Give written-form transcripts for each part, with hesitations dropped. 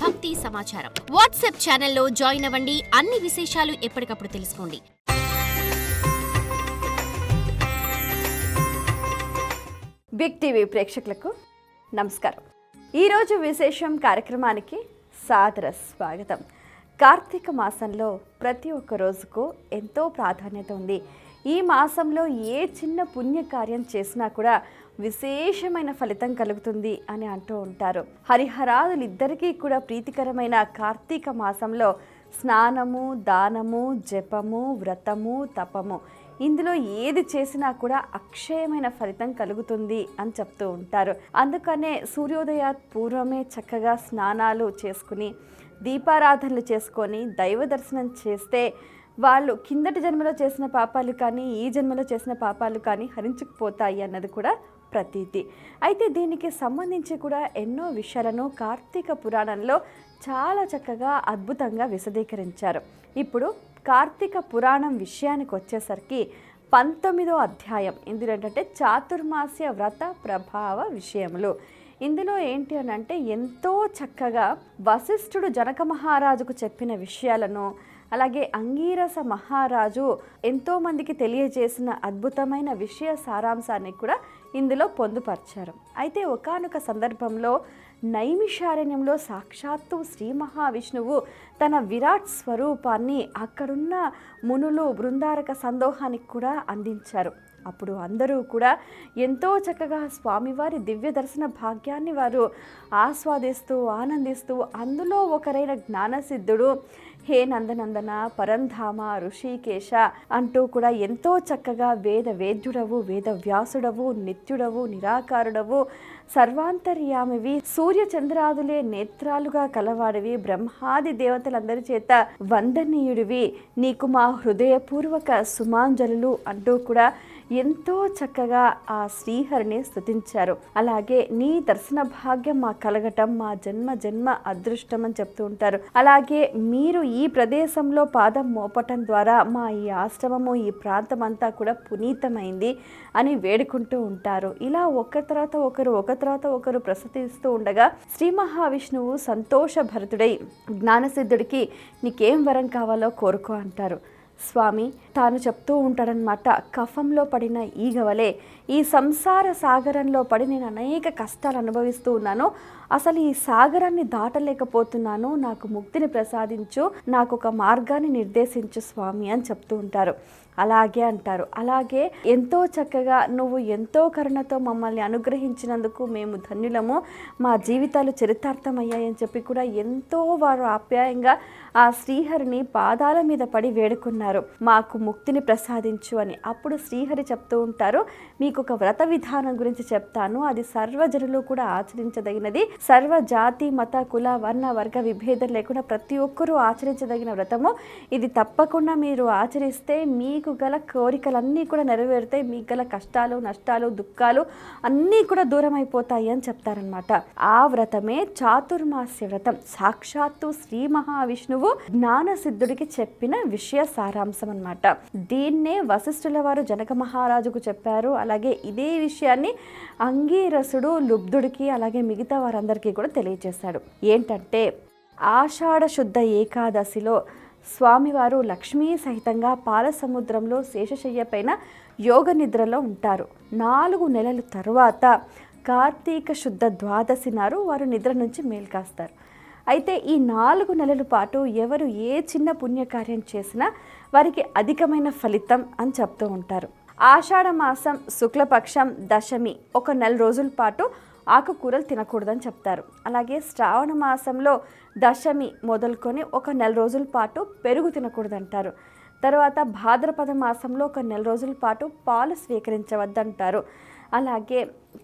భక్తి సమాచారం. వాట్సాప్ ఛానల్లో జాయిన్ అవ్వండి. అన్ని విశేషాలు ఎప్పటికప్పుడు తెలుసుకోండి. బిగ్ టీవీ ప్రేక్షకులకు నమస్కారం. ఈరోజు విశేషం కార్యక్రమానికి సాదర స్వాగతం. కార్తీక మాసంలో ప్రతి ఒక్క రోజుకు ఎంతో ప్రాధాన్యత ఉంది. ఈ మాసంలో ఏ చిన్న పుణ్యకార్యం చేసినా కూడా విశేషమైన ఫలితం కలుగుతుంది అని అంటూ ఉంటారు. హరిహరాదులిద్దరికీ కూడా ప్రీతికరమైన కార్తీక మాసంలో స్నానము, దానము, జపము, వ్రతము, తపము ఇందులో ఏది చేసినా కూడా అక్షయమైన ఫలితం కలుగుతుంది అని చెప్తూ ఉంటారు. అందుకనే సూర్యోదయ పూర్వమే చక్కగా స్నానాలు చేసుకుని దీపారాధనలు చేసుకొని దైవ దర్శనం చేస్తే వాళ్ళు కిందటి జన్మలో చేసిన పాపాలు కానీ ఈ జన్మలో చేసిన పాపాలు కానీ హరించుకుపోతాయి అన్నది కూడా ప్రతీతి. అయితే దీనికి సంబంధించి కూడా ఎన్నో విషయాలను కార్తీక పురాణంలో చాలా చక్కగా అద్భుతంగా విశదీకరించారు. ఇప్పుడు కార్తీక పురాణం విషయానికి వచ్చేసరికి 19వ అధ్యాయం. ఇందులో ఏంటంటే చాతుర్మాస్య వ్రత ప్రభావ విషయములు. ఇందులో ఏంటి అని అంటే ఎంతో చక్కగా వశిష్ఠుడు జనక మహారాజుకు చెప్పిన విషయాలను, అలాగే అంగీరస మహారాజు ఎంతోమందికి తెలియజేసిన అద్భుతమైన విషయ సారాంశాన్ని కూడా ఇందులో పొందుపరిచారు. అయితే ఒకానొక సందర్భంలో నైమిషారణ్యంలో సాక్షాత్తు శ్రీ మహావిష్ణువు తన విరాట్ స్వరూపాన్ని అక్కడున్న మునులు బృందారక సందోహానికి కూడా అందించారు. అప్పుడు అందరూ కూడా ఎంతో చక్కగా స్వామివారి దివ్య దర్శన భాగ్యాన్ని వారు ఆస్వాదిస్తూ ఆనందిస్తూ, అందులో ఒకరైన జ్ఞానసిద్ధుడు హే నందనందన, పరంధామ, ఋషికేశ అంటూ కూడా ఎంతో చక్కగా వేద్యుడవు, వేద వ్యాసుడవు, నిత్యుడవు, నిరాకారుడవు, సర్వాంతర్యామివి, సూర్య చంద్రాదులే నేత్రాలుగా కలవాడివి, బ్రహ్మాది దేవతలందరి చేత వందనీయుడివి, నీకు మా హృదయపూర్వక సుమాంజలు అంటూ కూడా ఎంతో చక్కగా ఆ శ్రీహరిని స్తుతించారు. అలాగే నీ దర్శన భాగ్యం మా కలగటం మా జన్మ జన్మ అదృష్టం అని చెప్తూ ఉంటారు. అలాగే మీరు ఈ ప్రదేశంలో పాదం మోపటం ద్వారా మా ఈ ఆశ్రమము, ఈ ప్రాంతం అంతా కూడా పునీతమైంది అని వేడుకుంటూ ఉంటారు. ఇలా ఒక తర్వాత ఒకరు ప్రసతిస్తూ ఉండగా శ్రీ మహావిష్ణువు సంతోష భరితుడై జ్ఞానసిద్ధుడికి నీకేం వరం కావాలో కోరుకో అంటారు. స్వామి తాను చెప్తూ ఉంటాడనమాట, కఫంలో పడిన ఈగవలే ఈ సంసార సాగరంలో పడి నేను అనేక కష్టాలు అనుభవిస్తూ ఉన్నాను. అసలు ఈ సాగరాన్ని దాటలేకపోతున్నాను. నాకు ముక్తిని ప్రసాదించు, నాకు ఒక మార్గాన్ని నిర్దేశించు స్వామి అని చెప్తూ ఉంటారు. అలాగే అంటారు. అలాగే ఎంతో చక్కగా నువ్వు ఎంతో కరుణతో మమ్మల్ని అనుగ్రహించినందుకు మేము ధన్యులము, మా జీవితాలు చరితార్థమయ్యాయని చెప్పి కూడా ఎంతో వారు ఆప్యాయంగా ఆ శ్రీహరిని పాదాల మీద పడి వేడుకున్నారు, మాకు ముక్తిని ప్రసాదించు అని. అప్పుడు శ్రీహరి చెప్తూ ఉంటారు, మీకు ఒక వ్రత విధానం గురించి చెప్తాను, అది సర్వజనులు కూడా ఆచరించదగినది, సర్వ జాతి మత కుల వర్ణ వర్గ విభేదం లేకుండా ప్రతి ఒక్కరూ ఆచరించదగిన వ్రతము ఇది. తప్పకుండా మీరు ఆచరిస్తే మీకు గల కోరికలన్నీ కూడా నెరవేరుతాయి, మీకు గల కష్టాలు నష్టాలు దుఃఖాలు అన్నీ కూడా దూరం అయిపోతాయి అని చెప్తారనమాట. ఆ వ్రతమే చాతుర్మాస్య వ్రతం. సాక్షాత్తు శ్రీ మహావిష్ణువు జ్ఞానసిద్ధుడికి చెప్పిన విషయ సారాంశం అన్నమాట. దీన్నే వశిష్ఠుల వారు జనక మహారాజుకు చెప్పారు. అలాగే ఇదే విషయాన్ని అంగీరసుడు లుబ్ధుడికి అలాగే మిగతా వారందరికీ కూడా తెలియజేశాడు. ఏంటంటే ఆషాఢ శుద్ధ ఏకాదశిలో స్వామివారు లక్ష్మీ సహితంగా పాల సముద్రంలో శేషశయ్య పైన యోగ నిద్రలో ఉంటారు. 4 నెలల తరువాత కార్తీక శుద్ధ ద్వాదశి నాడు వారు నిద్ర నుంచి మేల్కాస్తారు. అయితే ఈ 4 నెలల పాటు ఎవరు ఏ చిన్న పుణ్యకార్యం చేసినా వారికి అధికమైన ఫలితం అని చెప్తూ ఉంటారు. ఆషాఢ మాసం శుక్లపక్షం దశమి 1 నెల రోజుల పాటు ఆకుకూరలు తినకూడదని చెప్తారు. అలాగే శ్రావణ మాసంలో దశమి మొదలుకొని 1 నెల రోజుల పాటు పెరుగు తినకూడదంటారు. తర్వాత భాద్రపద మాసంలో 1 నెల రోజుల పాటు పాలు స్వీకరించవద్దంటారు. అలాగే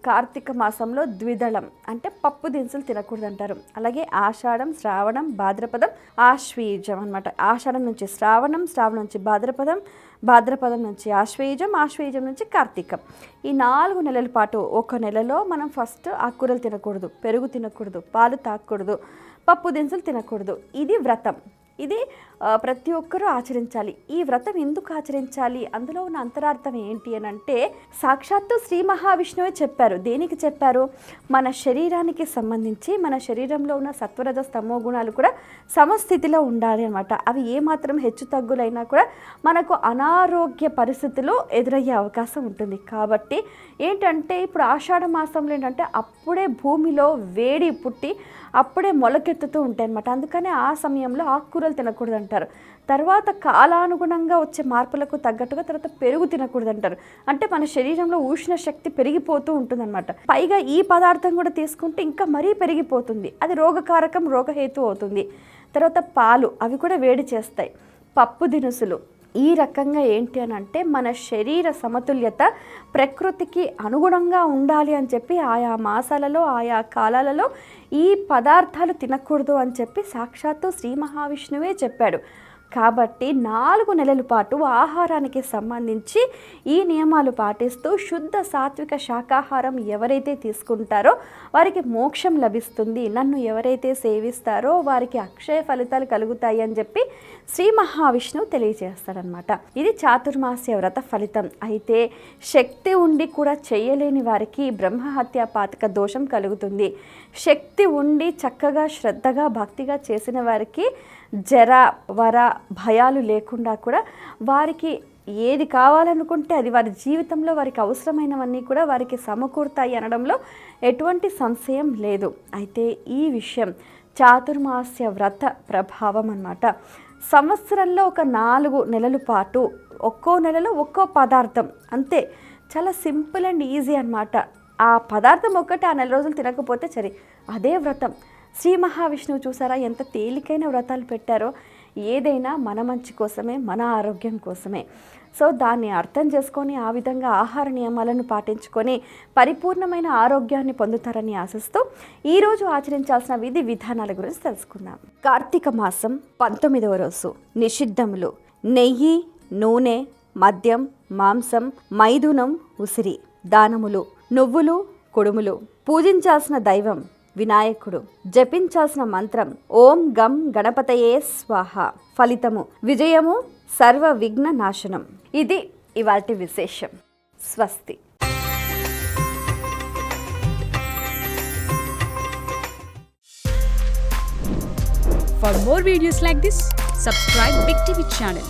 కార్తీక మాసంలో ద్విదళం అంటే పప్పు దినుసులు తినకూడదంటారు. అలాగే ఆషాఢం, శ్రావణం, భాద్రపదం, ఆశ్వీజం అనమాట. ఆషాఢం నుంచి శ్రావణం, శ్రావణం నుంచి భాద్రపదం, భాద్రపదం నుంచి ఆశ్వయుజం, ఆశ్వయుజం నుంచి కార్తీకం. ఈ 4 నెలల పాటు 1 నెలలో మనం ఫస్ట్ ఆకుకూరలు తినకూడదు, పెరుగు తినకూడదు, పాలు తాగకూడదు, పప్పు దినుసులు తినకూడదు. ఇది వ్రతం. ఇది ప్రతి ఒక్కరూ ఆచరించాలి. ఈ వ్రతం ఎందుకు ఆచరించాలి, అందులో ఉన్న అంతరార్థం ఏంటి అని అంటే, సాక్షాత్తు శ్రీ మహావిష్ణువే చెప్పారు. దేనికి చెప్పారు? మన శరీరానికి సంబంధించి మన శరీరంలో ఉన్న సత్వరజ స్తమో గుణాలు కూడా సమస్థితిలో ఉండాలి అనమాట. అవి ఏమాత్రం హెచ్చు తగ్గులైనా కూడా మనకు అనారోగ్య పరిస్థితులు ఎదురయ్యే అవకాశం ఉంటుంది. కాబట్టి ఏంటంటే ఇప్పుడు ఆషాఢ మాసంలో ఏంటంటే అప్పుడే భూమిలో వేడి పుట్టి అప్పుడే మొలకెత్తుతూ ఉంటాయి అన్నమాట. అందుకనే ఆ సమయంలో ఆకుకూరలు తినకూడదు అంటారు. తర్వాత కాలానుగుణంగా వచ్చే మార్పులకు తగ్గట్టుగా తర్వాత పెరుగు తినకూడదు అంటారు. అంటే మన శరీరంలో ఉష్ణ శక్తి పెరిగిపోతూ ఉంటుందన్నమాట. పైగా ఈ పదార్థం కూడా తీసుకుంటే ఇంకా మరీ పెరిగిపోతుంది. అది రోగకారకం, రోగహేతు అవుతుంది. తర్వాత పాలు, అవి కూడా వేడి చేస్తాయి. పప్పు దినుసులు, ఈ రకంగా ఏంటి అని అంటే మన శరీర సమతుల్యత ప్రకృతికి అనుగుణంగా ఉండాలి అని చెప్పి ఆయా మాసాలలో ఆయా కాలాలలో ఈ పదార్థాలు తినకూడదు అని చెప్పి సాక్షాత్తు శ్రీ మహావిష్ణువే చెప్పాడు. కాబట్టి 4 నెలల పాటు ఆహారానికి సంబంధించి ఈ నియమాలు పాటిస్తూ శుద్ధ సాత్విక శాకాహారం ఎవరైతే తీసుకుంటారో వారికి మోక్షం లభిస్తుంది. నన్ను ఎవరైతే సేవిస్తారో వారికి అక్షయ ఫలితాలు కలుగుతాయి అని చెప్పి శ్రీ మహావిష్ణువు తెలియజేస్తాడనమాట. ఇది చాతుర్మాస్య వ్రత ఫలితం. అయితే శక్తి ఉండి కూడా చేయలేని వారికి బ్రహ్మహత్య పాతక దోషం కలుగుతుంది. శక్తి ఉండి చక్కగా శ్రద్ధగా భక్తిగా చేసిన వారికి జర వర భయాలు లేకుండా కూడా వారికి ఏది కావాలనుకుంటే అది వారి జీవితంలో వారికి అవసరమైనవన్నీ కూడా వారికి సమకూరుతాయి అనడంలో ఎటువంటి సంశయం లేదు. అయితే ఈ విషయం చాతుర్మాస్య వ్రత ప్రభావం అన్నమాట. సంవత్సరంలో ఒక 4 నెలల పాటు ఒక్కో నెలలో ఒక్కో పదార్థం, అంతే. చాలా సింపుల్ అండ్ ఈజీ అన్నమాట. ఆ పదార్థం ఒక్కటి ఆ 4 రోజులు తినకపోతే సరే, అదే వ్రతం. శ్రీ మహావిష్ణువు చూసారా ఎంత తేలికైన వ్రతాలు పెట్టారో. ఏదైనా మన మంచి కోసమే, మన ఆరోగ్యం కోసమే. సో దాన్ని అర్థం చేసుకొని ఆ విధంగా ఆహార నియమాలను పాటించుకొని పరిపూర్ణమైన ఆరోగ్యాన్ని పొందుతారని ఆశిస్తూ ఈరోజు ఆచరించాల్సిన విధి విధానాల గురించి తెలుసుకుందాం. కార్తీక మాసం 19వ రోజు నిషిద్ధములు: నెయ్యి, నూనె, మద్యం, మాంసం, మైథునం, ఉసిరి, దానములు, నువ్వులు, కుడుములు. పూజించాల్సిన దైవం వినాయకుడు. జపించాల్సిన మంత్రం ఓం గం గణపతయే స్వాహ. ఫలితము విజయము, సర్వ విఘ్న నాశనం. ఇది ఇవాల్టి విశేషం. స్వస్తి. For more videos like this, subscribe Big TV channel.